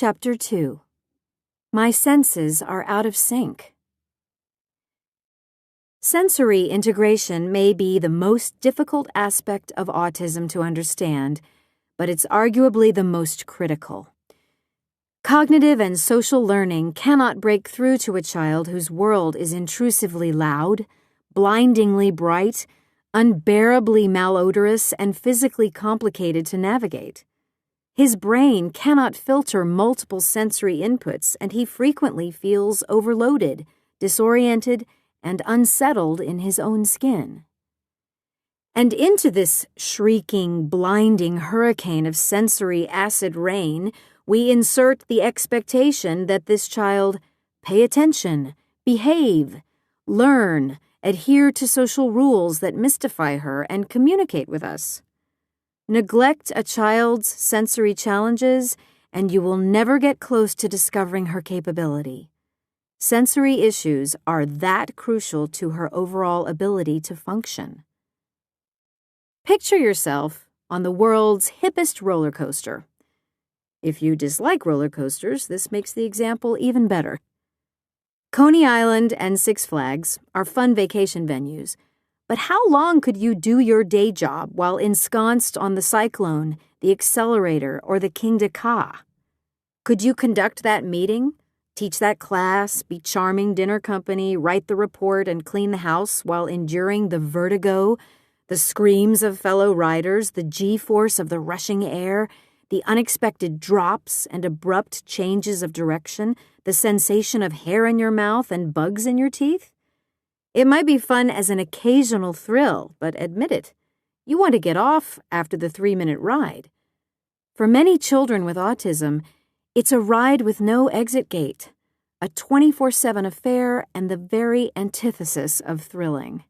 Chapter 2. My senses are out of sync. Sensory integration may be the most difficult aspect of autism to understand, but it's arguably the most critical. Cognitive and social learning cannot break through to a child whose world is intrusively loud, blindingly bright, unbearably malodorous, and physically complicated to navigate. His brain cannot filter multiple sensory inputs, and he frequently feels overloaded, disoriented, and unsettled in his own skin. And into this shrieking, blinding hurricane of sensory acid rain, we insert the expectation that this child pay attention, behave, learn, adhere to social rules that mystify her, and communicate with us. Neglect a child's sensory challenges, and you will never get close to discovering her capability. Sensory issues are that crucial to her overall ability to function. Picture yourself on the world's hippest roller coaster. If you dislike roller coasters, this makes the example even better. Coney Island and Six Flags are fun vacation venues, but how long could you do your day job while ensconced on the Cyclone, the Accelerator, or the King de Ka? Could you conduct that meeting, teach that class, be charming dinner company, write the report, and clean the house while enduring the vertigo, the screams of fellow riders, the G-force of the rushing air, the unexpected drops and abrupt changes of direction, the sensation of hair in your mouth and bugs in your teeth? It might be fun as an occasional thrill, but admit it, you want to get off after the 3-minute ride. For many children with autism, it's a ride with no exit gate, a 24/7 affair and the very antithesis of thrilling.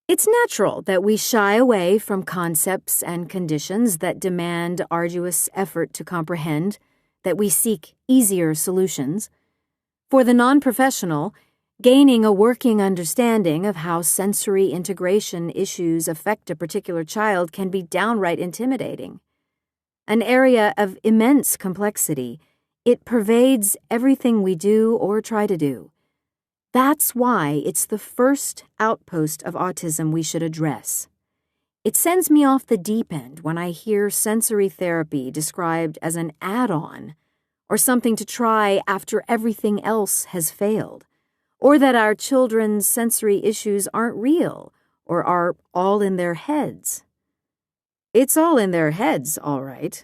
It's natural that we shy away from concepts and conditions that demand arduous effort to comprehend, that we seek easier solutions. For the non-professional, gaining a working understanding of how sensory integration issues affect a particular child can be downright intimidating. An area of immense complexity, it pervades everything we do or try to do. That's why it's the first outpost of autism we should address. It sends me off the deep end when I hear sensory therapy described as an add-on, or something to try after everything else has failed, or that our children's sensory issues aren't real or are all in their heads. It's all in their heads, all right.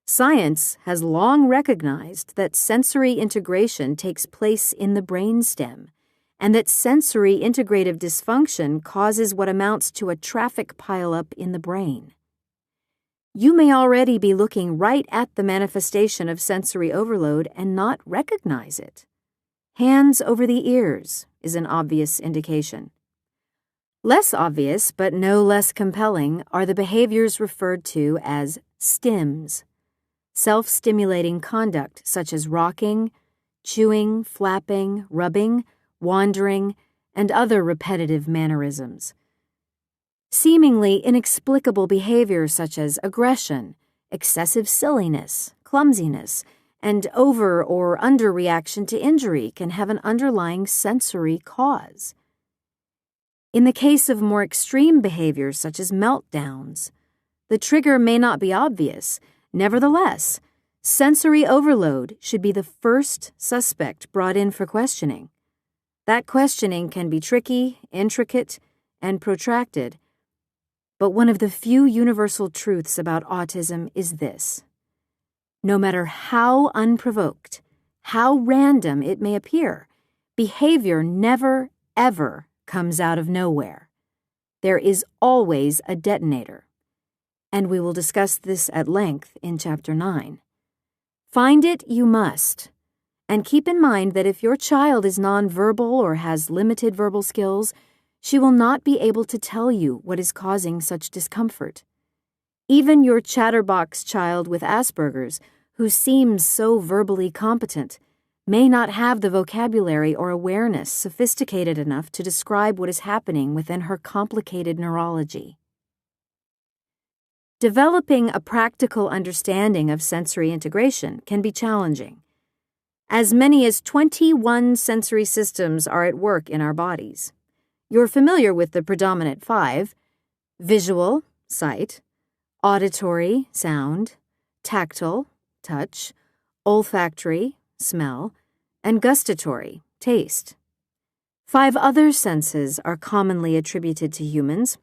Science has long recognized that sensory integration takes place in the brainstem, and that sensory integrative dysfunction causes what amounts to a traffic pileup in the brain. You may already be looking right at the manifestation of sensory overload and not recognize it. Hands over the ears is an obvious indication. Less obvious, but no less compelling, are the behaviors referred to as stims, self-stimulating conduct such as rocking, chewing, flapping, rubbing, wandering, and other repetitive mannerisms. Seemingly inexplicable behavior such as aggression, excessive silliness, clumsiness, and over- or underreaction to injury can have an underlying sensory cause. In the case of more extreme behaviors such as meltdowns, the trigger may not be obvious. Nevertheless, sensory overload should be the first suspect brought in for questioning. That questioning can be tricky, intricate, and protracted, but one of the few universal truths about autism is this. No matter how unprovoked, how random it may appear, behavior never, ever comes out of nowhere. There is always a detonator, and we will discuss this at length in Chapter 9. Find it you must, and keep in mind that if your child is nonverbal or has limited verbal skills, she will not be able to tell you what is causing such discomfort. Even your chatterbox child with Asperger's, who seems so verbally competent, may not have the vocabulary or awareness sophisticated enough to describe what is happening within her complicated neurology. developing a practical understanding of sensory integration can be challenging. As many as 21 sensory systems are at work in our bodies. You're familiar with the predominant 5: visual, sight; auditory, sound; tactile, touch; olfactory, smell; and gustatory, taste. 5 other senses are commonly attributed to humans: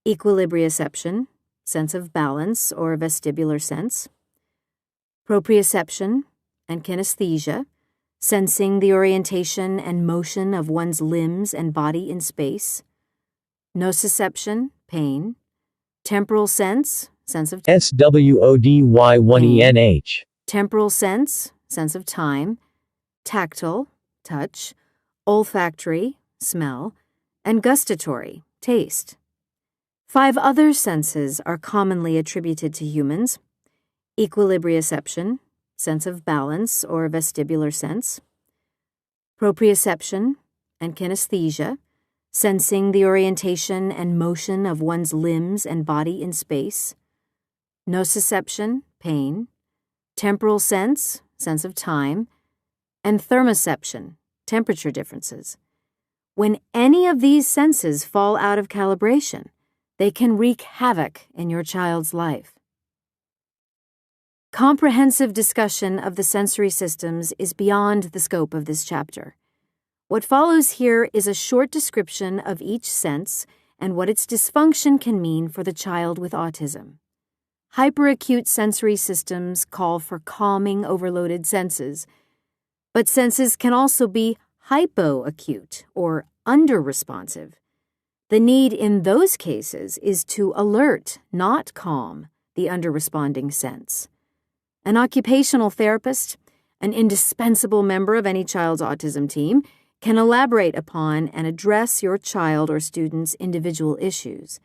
equilibrioception, sense of balance or vestibular sense; proprioception and kinesthesia, sensing the orientation and motion of one's limbs and body in space; nociception, pain; temporal sense, sense of SWODY1ENH. temporal sense, sense of time; tactile, touch; olfactory, smell; and gustatory, taste. 5 other senses are commonly attributed to humans: equilibrioception, sense of balance or vestibular sense; proprioception and kinesthesia, sensing the orientation and motion of one's limbs and body in space; nociception, pain; temporal sense, sense of time; and thermoception, temperature differences. When any of these senses fall out of calibration, they can wreak havoc in your child's life. Comprehensive discussion of the sensory systems is beyond the scope of this chapter. What follows here is a short description of each sense and what its dysfunction can mean for the child with autism. Hyperacute sensory systems call for calming overloaded senses, but senses can also be hypoacute or under-responsive. The need in those cases is to alert, not calm, the under-responding sense. An occupational therapist, an indispensable member of any child's autism team, can elaborate upon and address your child or student's individual issues.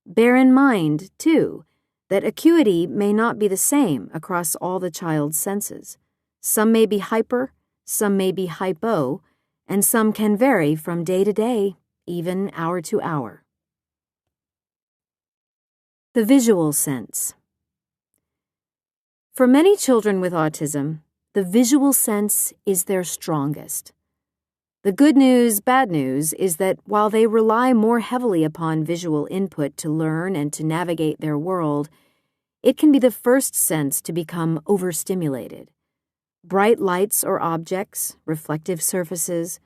Bear in mind, too, that acuity may not be the same across all the child's senses. Some may be hyper, some may be hypo, and some can vary from day to day, even hour to hour. The visual sense. For many children with autism, the visual sense is their strongest. The good news, bad news is that while they rely more heavily upon visual input to learn and to navigate their world, it can be the first sense to become overstimulated. Bright lights or objects, reflective surfaces,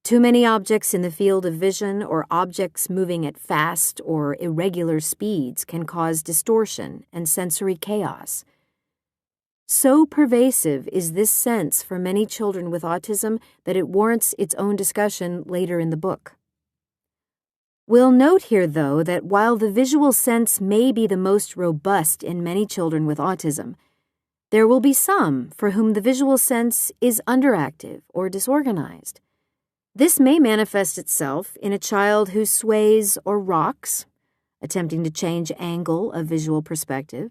too many objects in the field of vision, or objects moving at fast or irregular speeds can cause distortion and sensory chaos. So pervasive is this sense for many children with autism that it warrants its own discussion later in the book. We'll note here, though, that while the visual sense may be the most robust in many children with autism, there will be some for whom the visual sense is underactive or disorganized. This may manifest itself in a child who sways or rocks, attempting to change angle of visual perspective,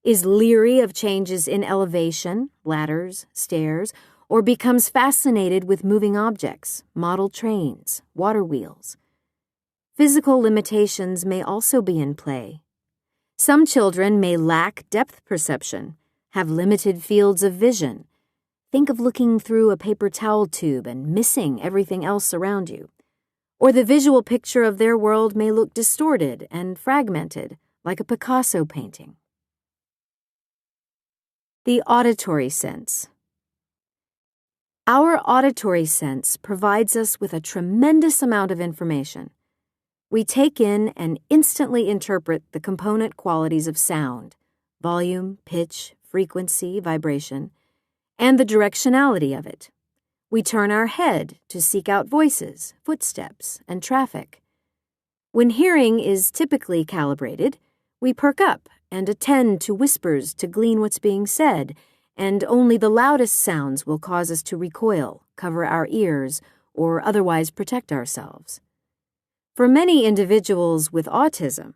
is leery of changes in elevation, ladders, stairs, or becomes fascinated with moving objects, model trains, water wheels. Physical limitations may also be in play. Some children may lack depth perception, have limited fields of vision. Think of looking through a paper towel tube and missing everything else around you. Or the visual picture of their world may look distorted and fragmented, like a Picasso painting. The auditory sense. Our auditory sense provides us with a tremendous amount of information. We take in and instantly interpret the component qualities of sound: volume, pitch, frequency, vibration, and the directionality of it. We turn our head to seek out voices, footsteps, and traffic. When hearing is typically calibrated, we perk up and attend to whispers to glean what's being said, and only the loudest sounds will cause us to recoil, cover our ears, or otherwise protect ourselves. For many individuals with autism,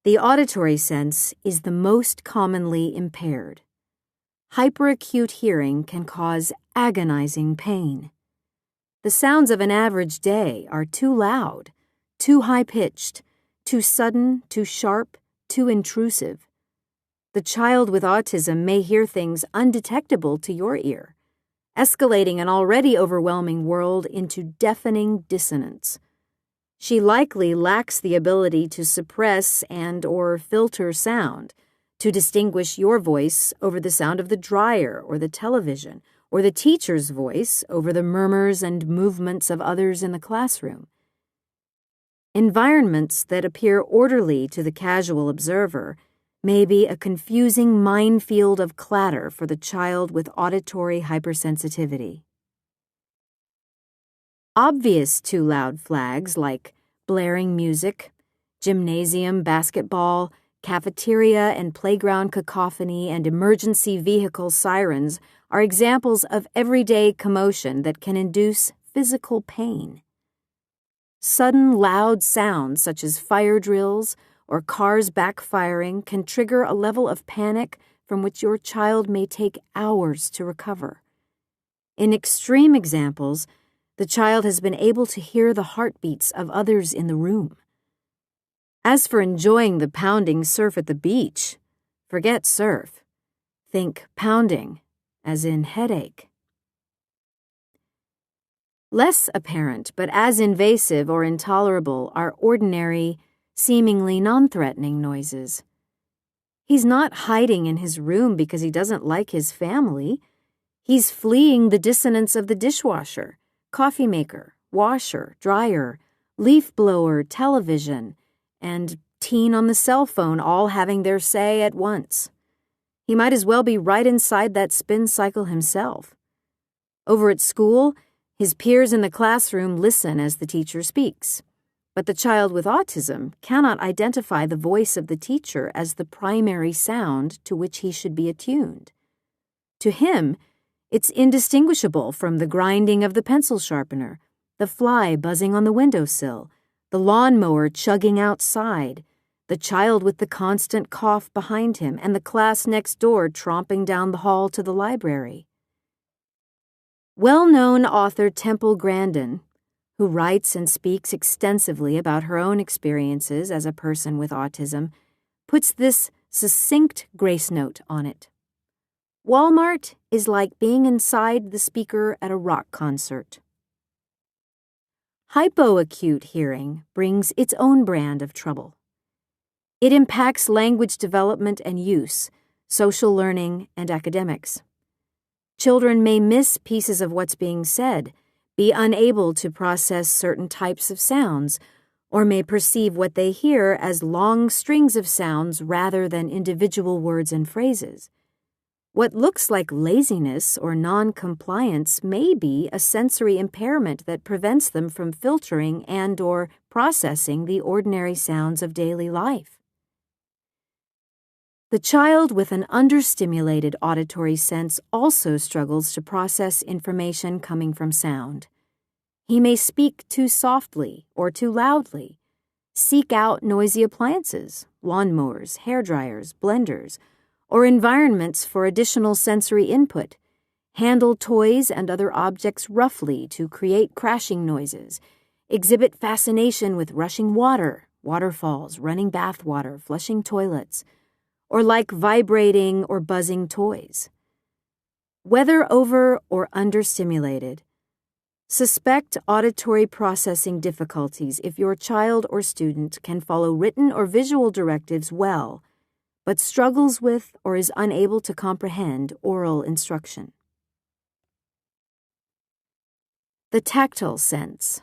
the auditory sense is the most commonly impaired. Hyperacute hearing can cause agonizing pain. The sounds of an average day are too loud, too high-pitched, too sudden, too sharp, too intrusive. the child with autism may hear things undetectable to your ear, escalating an already overwhelming world into deafening dissonance. She likely lacks the ability to suppress and/or filter sound, to distinguish your voice over the sound of the dryer or the television, or the teacher's voice over the murmurs and movements of others in the classroom. Environments that appear orderly to the casual observer may be a confusing minefield of clatter for the child with auditory hypersensitivity. Obvious too loud flags like blaring music, gymnasium basketball, cafeteria and playground cacophony, and emergency vehicle sirens are examples of everyday commotion that can induce physical pain. Sudden loud sounds such as fire drills or cars backfiring can trigger a level of panic from which your child may take hours to recover. In extreme examples, the child has been able to hear the heartbeats of others in the room. As for enjoying the pounding surf at the beach, forget surf. Think pounding, as in headache. Less apparent but as invasive or intolerable are ordinary, seemingly non-threatening noises. He's not hiding in his room because he doesn't like his family. He's fleeing the dissonance of the dishwasher, coffee maker, washer, dryer, leaf blower, television, and teen on the cell phone all having their say at once. He might as well be right inside that spin cycle himself. Over at school, his peers in the classroom listen as the teacher speaks, but the child with autism cannot identify the voice of the teacher as the primary sound to which he should be attuned. To him, it's indistinguishable from the grinding of the pencil sharpener, the fly buzzing on the windowsill, the lawnmower chugging outside, the child with the constant cough behind him, and the class next door tromping down the hall to the library. Well-known author Temple Grandin, who writes and speaks extensively about her own experiences as a person with autism, puts this succinct grace note on it. Walmart is like being inside the speaker at a rock concert. Hypoacute hearing brings its own brand of trouble. It impacts language development and use, social learning, and academics. Children may miss pieces of what's being said, be unable to process certain types of sounds, or may perceive what they hear as long strings of sounds rather than individual words and phrases. What looks like laziness or non-compliance may be a sensory impairment that prevents them from filtering and/or processing the ordinary sounds of daily life. The child with an understimulated auditory sense also struggles to process information coming from sound. He may speak too softly or too loudly, seek out noisy appliances, lawnmowers, hairdryers, blenders, or environments for additional sensory input, handle toys and other objects roughly to create crashing noises, exhibit fascination with rushing water, waterfalls, running bathwater, flushing toilets, or like vibrating or buzzing toys. Whether over or understimulated, suspect auditory processing difficulties if your child or student can follow written or visual directives well, but struggles with or is unable to comprehend oral instruction. The tactile sense.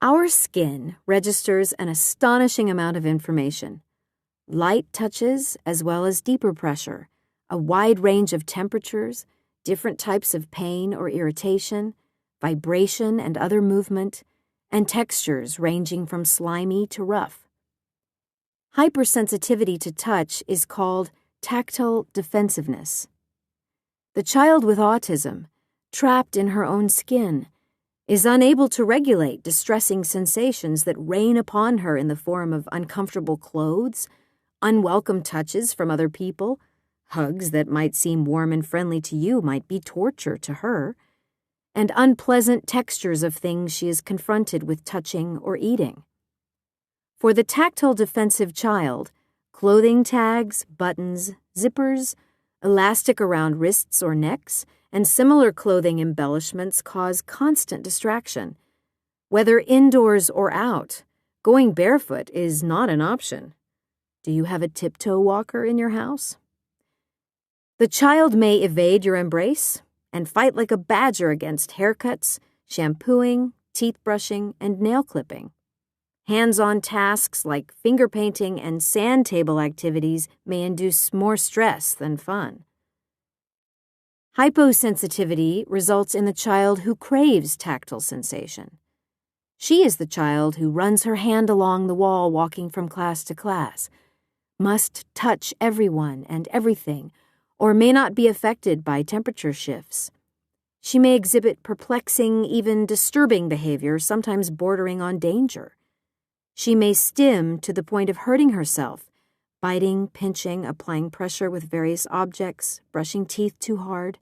Our skin registers an astonishing amount of information. Light touches as well as deeper pressure, a wide range of temperatures, different types of pain or irritation, vibration and other movement, and textures ranging from slimy to rough. Hypersensitivity to touch is called tactile defensiveness. The child with autism, trapped in her own skin, is unable to regulate distressing sensations that rain upon her in the form of uncomfortable clothes, unwelcome touches from other people, hugs that might seem warm and friendly to you might be torture to her, and unpleasant textures of things she is confronted with touching or eating. For the tactile defensive child, Clothing tags, buttons, zippers, elastic around wrists or necks, and similar clothing embellishments cause constant distraction. Whether indoors or out, going barefoot is not an option. Do you have a tiptoe walker in your house? The child may evade your embrace and fight like a badger against haircuts, shampooing, teeth brushing, and nail clipping. Hands-on tasks like finger painting and sand table activities may induce more stress than fun. Hyposensitivity results in the child who craves tactile sensation. She is the child who runs her hand along the wall walking from class to class, must touch everyone and everything, or may not be affected by temperature shifts. She may exhibit perplexing, even disturbing behavior, sometimes bordering on danger. She may stim to the point of hurting herself, biting, pinching, applying pressure with various objects, brushing teeth too hard.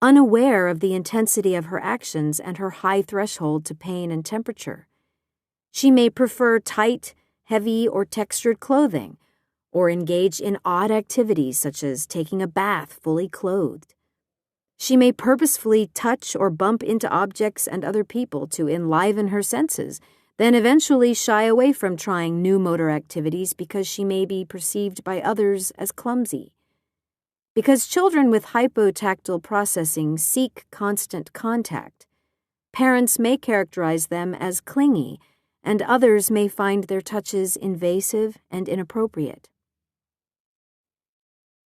Unaware of the intensity of her actions and her high threshold to pain and temperature. She may prefer tight, heavy, or textured clothing, or engage in odd activities such as taking a bath fully clothed. She may purposefully touch or bump into objects and other people to enliven her senses, then eventually shy away from trying new motor activities because she may be perceived by others as clumsy. Because children with hypotactile processing seek constant contact, parents may characterize them as clingy, and others may find their touches invasive and inappropriate.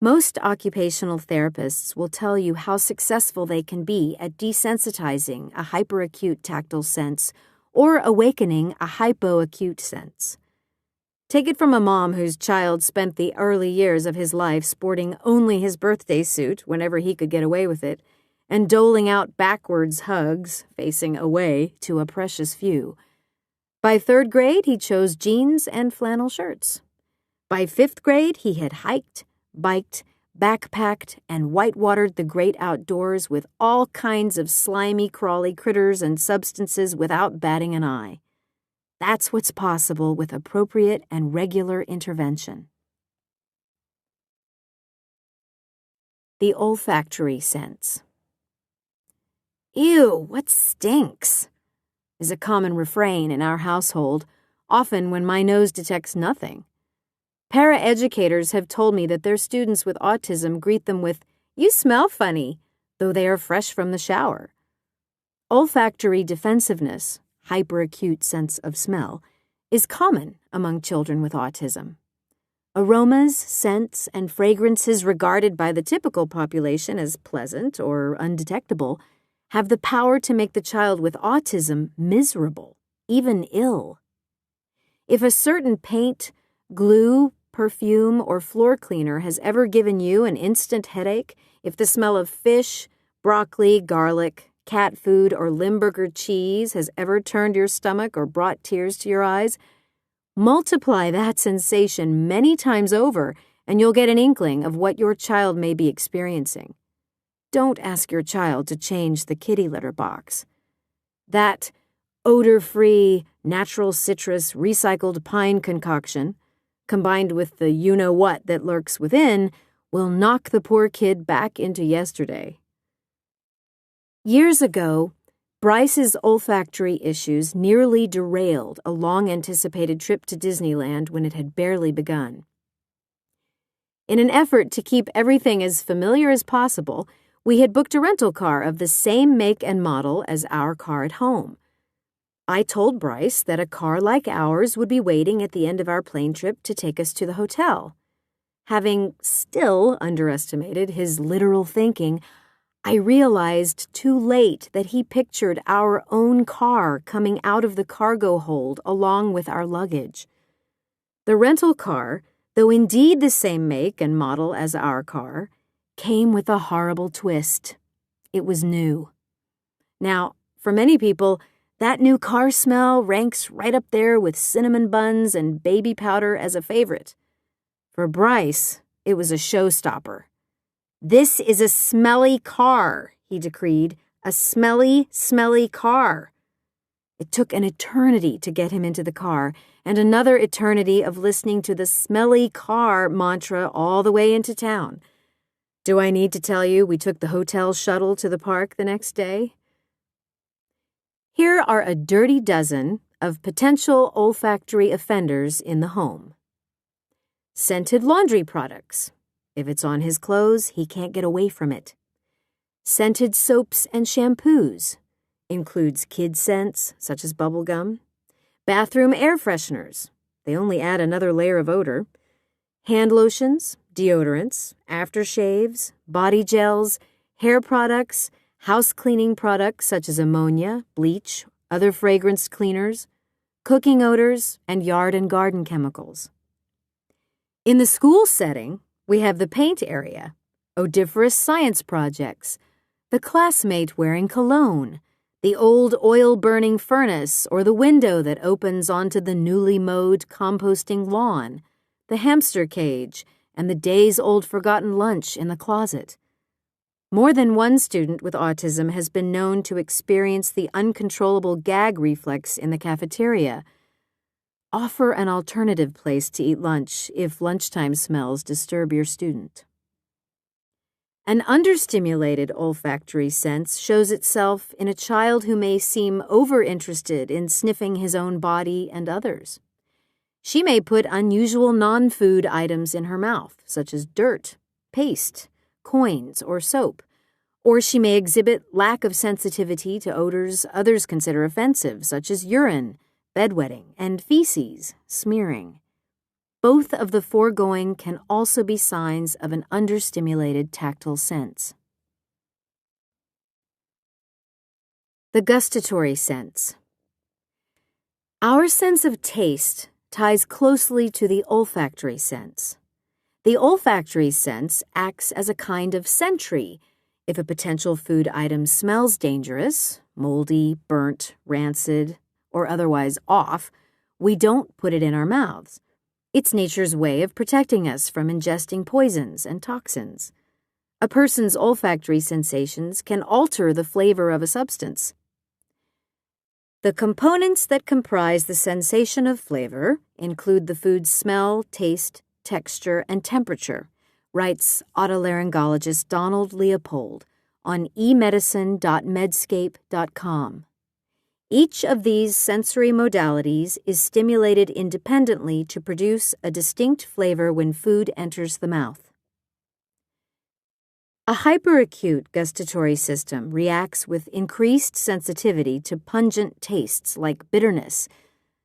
Most occupational therapists will tell you how successful they can be at desensitizing a hyperacute tactile sense or awakening a hypoacute sense. Take it from a mom whose child spent the early years of his life sporting only his birthday suit whenever he could get away with it, and doling out backwards hugs, facing away, to a precious few. By 3rd grade, he chose jeans and flannel shirts. By 5th grade, he had hiked, biked, backpacked, and whitewatered the great outdoors with all kinds of slimy, crawly critters and substances without batting an eye. That's what's possible with appropriate and regular intervention. The olfactory sense. "Ew, what stinks?" is a common refrain in our household, often when my nose detects nothing. Paraeducators have told me that their students with autism greet them with, "You smell funny," though they are fresh from the shower. Olfactory defensiveness, hyperacute sense of smell, is common among children with autism. Aromas, scents, and fragrances regarded by the typical population as pleasant or undetectable have the power to make the child with autism miserable, even ill. If a certain paint, glue, perfume, or floor cleaner has ever given you an instant headache, if the smell of fish, broccoli, garlic, cat food, or Limburger cheese has ever turned your stomach or brought tears to your eyes, multiply that sensation many times over and you'll get an inkling of what your child may be experiencing. Don't ask your child to change the kitty litter box. That odor-free, natural citrus, recycled pine concoction, combined with the you-know-what that lurks within, will knock the poor kid back into yesterday. Years ago, Bryce's olfactory issues nearly derailed a long-anticipated trip to Disneyland when it had barely begun. In an effort to keep everything as familiar as possible, we had booked a rental car of the same make and model as our car at home. I told Bryce that a car like ours would be waiting at the end of our plane trip to take us to the hotel. Having still underestimated his literal thinking, I realized too late that he pictured our own car coming out of the cargo hold along with our luggage. The rental car, though indeed the same make and model as our car, came with a horrible twist. It was new. Now, for many people, that new car smell ranks right up there with cinnamon buns and baby powder as a favorite. For Bryce, it was a showstopper. "This is a smelly car," he decreed. "A smelly, smelly car." It took an eternity to get him into the car, and another eternity of listening to the smelly car mantra all the way into town. Do I need to tell you we took the hotel shuttle to the park the next day? Here are a dirty dozen of potential olfactory offenders in the home. Scented laundry products. If it's on his clothes, he can't get away from it. Scented soaps and shampoos. Includes kid scents, such as bubble gum. Bathroom air fresheners. They only add another layer of odor. Hand lotions, deodorants, aftershaves, body gels, hair products, house cleaning products such as ammonia, bleach, other fragrance cleaners, cooking odors, and yard and garden chemicals. In the school setting, we have the paint area, odoriferous science projects, the classmate wearing cologne, the old oil-burning furnace or the window that opens onto the newly mowed composting lawn, the hamster cage, and the days-old forgotten lunch in the closet. More than one student with autism has been known to experience the uncontrollable gag reflex in the cafeteria. Offer an alternative place to eat lunch if lunchtime smells disturb your student. An understimulated olfactory sense shows itself in a child who may seem over-interested in sniffing his own body and others. She may put unusual non-food items in her mouth, such as dirt, paste, coins, or soap, or she may exhibit lack of sensitivity to odors others consider offensive, such as urine, bedwetting, and feces, smearing. Both of the foregoing can also be signs of an understimulated tactile sense. The gustatory sense. Our sense of taste ties closely to the olfactory sense. The olfactory sense acts as a kind of sentry. If a potential food item smells dangerous, moldy, burnt, rancid, or otherwise off, we don't put it in our mouths. It's nature's way of protecting us from ingesting poisons and toxins. A person's olfactory sensations can alter the flavor of a substance. The components that comprise the sensation of flavor include the food's smell, taste, texture, and temperature, writes otolaryngologist Donald Leopold on emedicine.medscape.com. Each of these sensory modalities is stimulated independently to produce a distinct flavor when food enters the mouth. A hyperacute gustatory system reacts with increased sensitivity to pungent tastes like bitterness,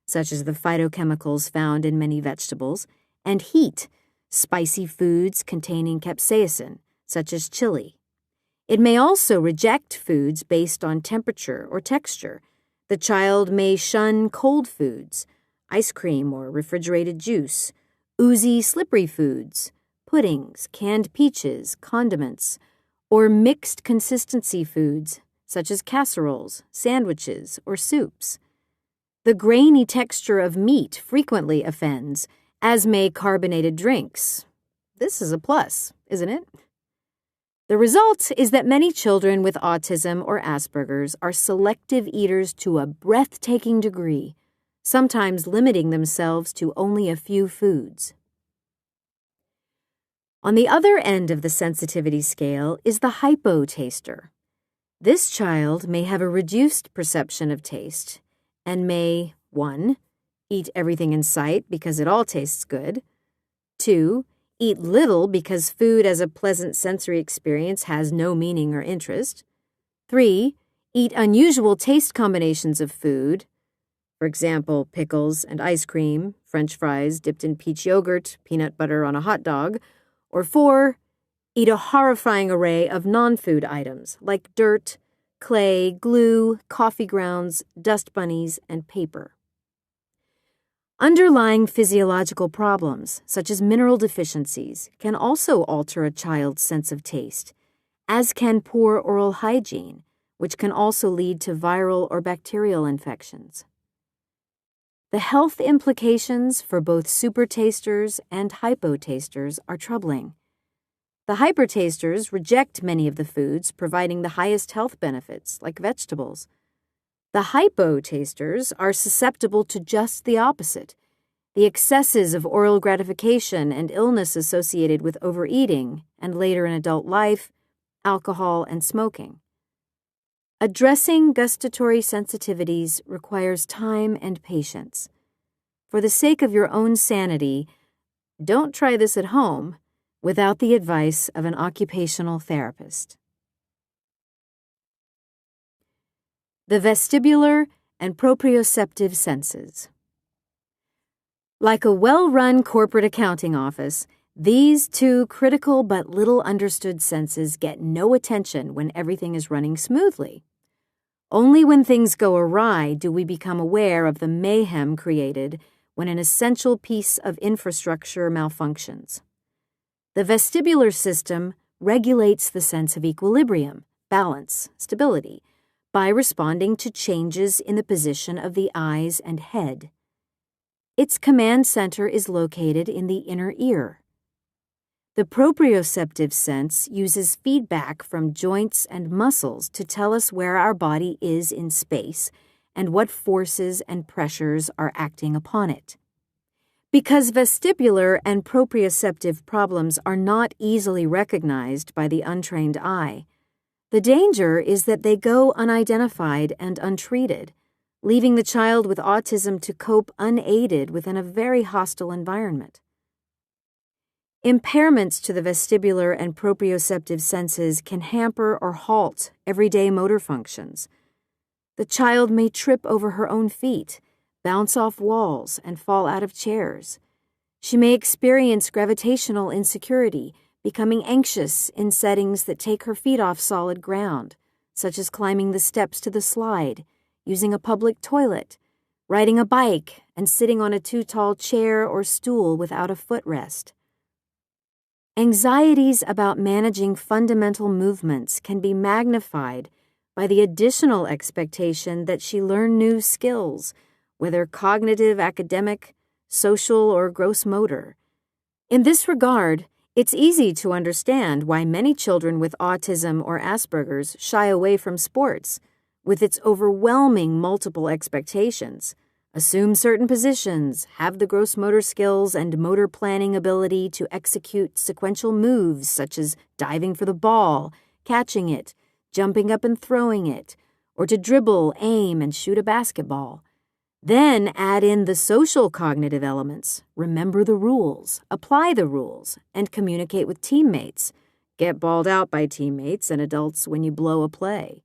such as the phytochemicals found in many vegetables, and heat, spicy foods containing capsaicin, such as chili. It may also reject foods based on temperature or texture. The child may shun cold foods, ice cream or refrigerated juice, oozy, slippery foods, puddings, canned peaches, condiments, or mixed consistency foods such as casseroles, sandwiches, or soups. The grainy texture of meat frequently offends, as may carbonated drinks. This is a plus, isn't it? The result is that many children with autism or Asperger's are selective eaters to a breathtaking degree, sometimes limiting themselves to only a few foods. On the other end of the sensitivity scale is the hypotaster. This child may have a reduced perception of taste and may 1. Eat everything in sight because it all tastes good, 2. Eat little because food as a pleasant sensory experience has no meaning or interest. 3. Eat unusual taste combinations of food, for example, pickles and ice cream, French fries dipped in peach yogurt, peanut butter on a hot dog. Or 4. Eat a horrifying array of non-food items like dirt, clay, glue, coffee grounds, dust bunnies, and paper. Underlying physiological problems, such as mineral deficiencies, can also alter a child's sense of taste, as can poor oral hygiene, which can also lead to viral or bacterial infections. The health implications for both supertasters and hypotasters are troubling. The hypertasters reject many of the foods providing the highest health benefits, like vegetables. The hypo-tasters are susceptible to just the opposite, the excesses of oral gratification and illness associated with overeating, and later in adult life, alcohol and smoking. Addressing gustatory sensitivities requires time and patience. For the sake of your own sanity, don't try this at home without the advice of an occupational therapist. The vestibular and proprioceptive senses. Like a well-run corporate accounting office, these two critical but little understood senses get no attention when everything is running smoothly. Only when things go awry do we become aware of the mayhem created when an essential piece of infrastructure malfunctions. The vestibular system regulates the sense of equilibrium, balance, stability, by responding to changes in the position of the eyes and head. Its command center is located in the inner ear. The proprioceptive sense uses feedback from joints and muscles to tell us where our body is in space and what forces and pressures are acting upon it. Because vestibular and proprioceptive problems are not easily recognized by the untrained eye, the danger is that they go unidentified and untreated, leaving the child with autism to cope unaided within a very hostile environment. Impairments to the vestibular and proprioceptive senses can hamper or halt everyday motor functions. The child may trip over her own feet, bounce off walls, and fall out of chairs. She may experience gravitational insecurity, becoming anxious in settings that take her feet off solid ground, such as climbing the steps to the slide, using a public toilet, riding a bike, and sitting on a too-tall chair or stool without a footrest. Anxieties about managing fundamental movements can be magnified by the additional expectation that she learn new skills, whether cognitive, academic, social, or gross motor. In this regard, it's easy to understand why many children with autism or Asperger's shy away from sports, with its overwhelming multiple expectations. Assume certain positions, have the gross motor skills and motor planning ability to execute sequential moves such as diving for the ball, catching it, jumping up and throwing it, or to dribble, aim, and shoot a basketball. Then add in the social cognitive elements, remember the rules, apply the rules, and communicate with teammates. Get bawled out by teammates and adults when you blow a play.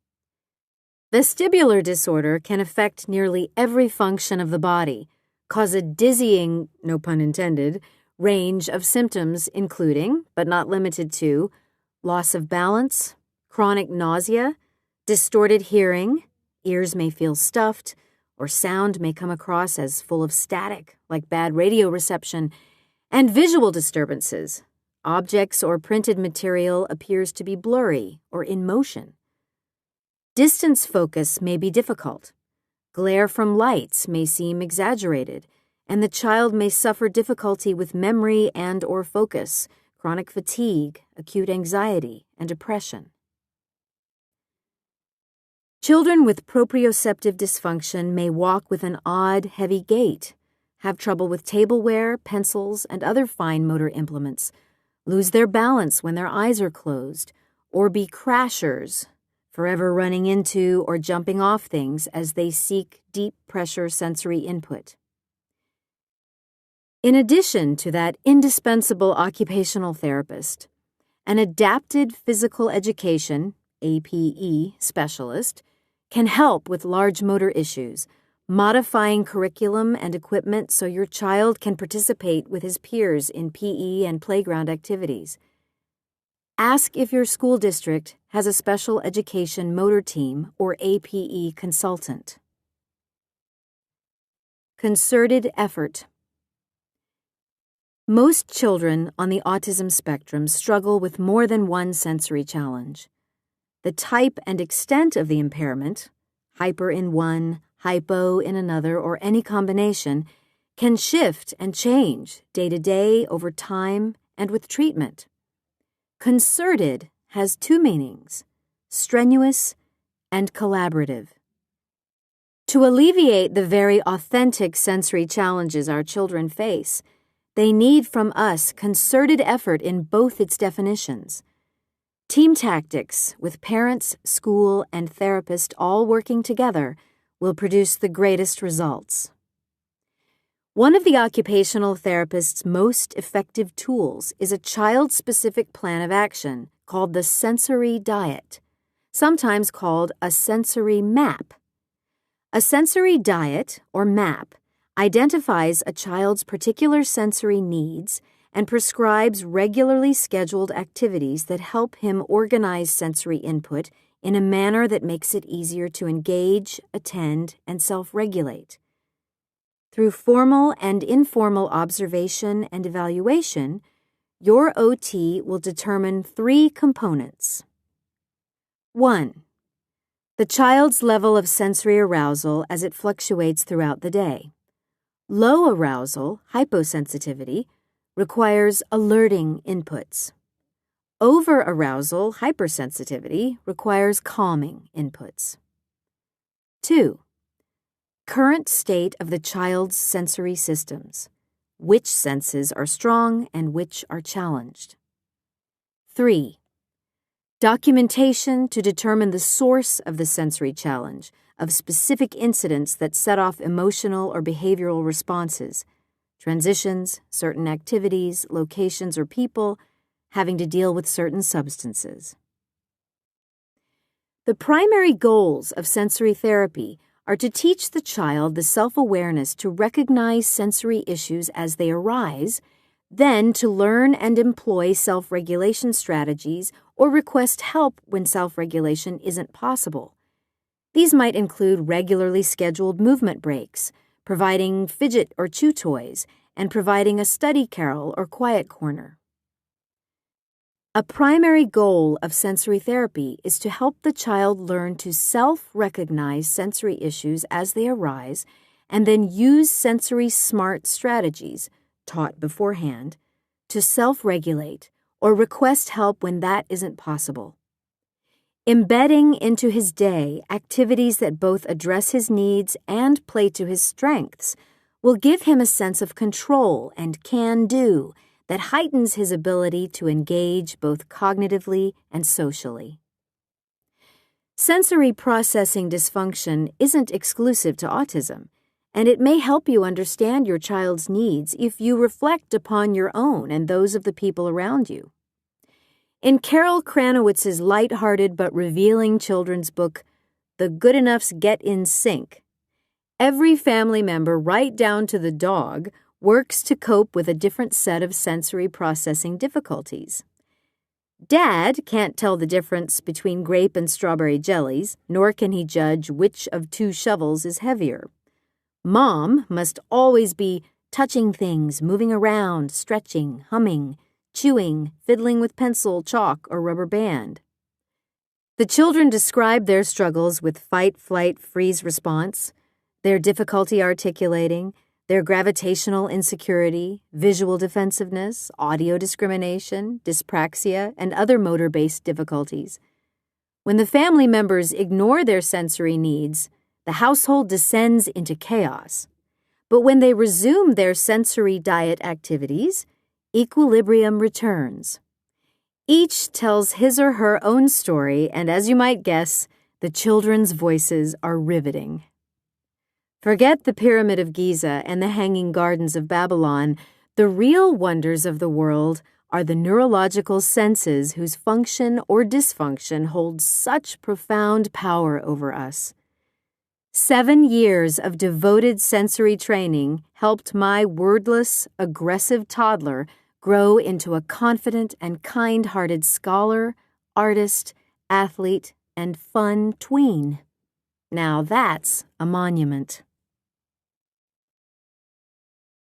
Vestibular disorder can affect nearly every function of the body, cause a dizzying, no pun intended, range of symptoms including, but not limited to, loss of balance, chronic nausea, distorted hearing, ears may feel stuffed, or sound may come across as full of static, like bad radio reception, and visual disturbances. Objects or printed material appears to be blurry or in motion. Distance focus may be difficult. Glare from lights may seem exaggerated, and the child may suffer difficulty with memory and or focus, chronic fatigue, acute anxiety, and depression. Children with proprioceptive dysfunction may walk with an odd, heavy gait, have trouble with tableware, pencils, and other fine motor implements, lose their balance when their eyes are closed, or be crashers, forever running into or jumping off things as they seek deep pressure sensory input. In addition to that indispensable occupational therapist, an adapted physical education, APE, specialist can help with large motor issues, modifying curriculum and equipment so your child can participate with his peers in PE and playground activities. Ask if your school district has a special education motor team or APE consultant. Concerted effort. Most children on the autism spectrum struggle with more than one sensory challenge. The type and extent of the impairment, hyper in one, hypo in another, or any combination, can shift and change day to day, over time, and with treatment. Concerted has two meanings: strenuous and collaborative. To alleviate the very authentic sensory challenges our children face, they need from us concerted effort in both its definitions. Team tactics, with parents, school, and therapist all working together, will produce the greatest results. One of the occupational therapist's most effective tools is a child-specific plan of action called the sensory diet, sometimes called a sensory map. A sensory diet, or map, identifies a child's particular sensory needs and prescribes regularly scheduled activities that help him organize sensory input in a manner that makes it easier to engage, attend, and self-regulate. Through formal and informal observation and evaluation, your OT will determine 3 components. 1. The child's level of sensory arousal as it fluctuates throughout the day. Low arousal, hyposensitivity, requires alerting inputs. Over-arousal, hypersensitivity, requires calming inputs. 2. Current state of the child's sensory systems. Which senses are strong and which are challenged. 3. Documentation to determine the source of the sensory challenge, of specific incidents that set off emotional or behavioral responses, transitions, certain activities, locations, or people having to deal with certain substances. The primary goals of sensory therapy are to teach the child the self-awareness to recognize sensory issues as they arise, then to learn and employ self-regulation strategies or request help when self-regulation isn't possible. These might include regularly scheduled movement breaks, providing fidget or chew toys, and providing a study carrel or quiet corner. A primary goal of sensory therapy is to help the child learn to self-recognize sensory issues as they arise and then use sensory SMART strategies, taught beforehand, to self-regulate or request help when that isn't possible. Embedding into his day activities that both address his needs and play to his strengths will give him a sense of control and can-do that heightens his ability to engage both cognitively and socially. Sensory processing dysfunction isn't exclusive to autism, and it may help you understand your child's needs if you reflect upon your own and those of the people around you. In Carol Kranowitz's lighthearted but revealing children's book, The Good Enoughs Get in Sync, every family member, right down to the dog, works to cope with a different set of sensory processing difficulties. Dad can't tell the difference between grape and strawberry jellies, nor can he judge which of 2 shovels is heavier. Mom must always be touching things, moving around, stretching, humming, chewing, fiddling with pencil, chalk, or rubber band. The children describe their struggles with fight, flight, freeze response, their difficulty articulating, their gravitational insecurity, visual defensiveness, audio discrimination, dyspraxia, and other motor-based difficulties. When the family members ignore their sensory needs, the household descends into chaos. But when they resume their sensory diet activities, equilibrium returns. Each tells his or her own story, and as you might guess, the children's voices are riveting. Forget the Pyramid of Giza and the Hanging Gardens of Babylon. The real wonders of the world are the neurological senses whose function or dysfunction holds such profound power over us. 7 years of devoted sensory training helped my wordless, aggressive toddler grow into a confident and kind-hearted scholar, artist, athlete, and fun tween. Now that's a monument.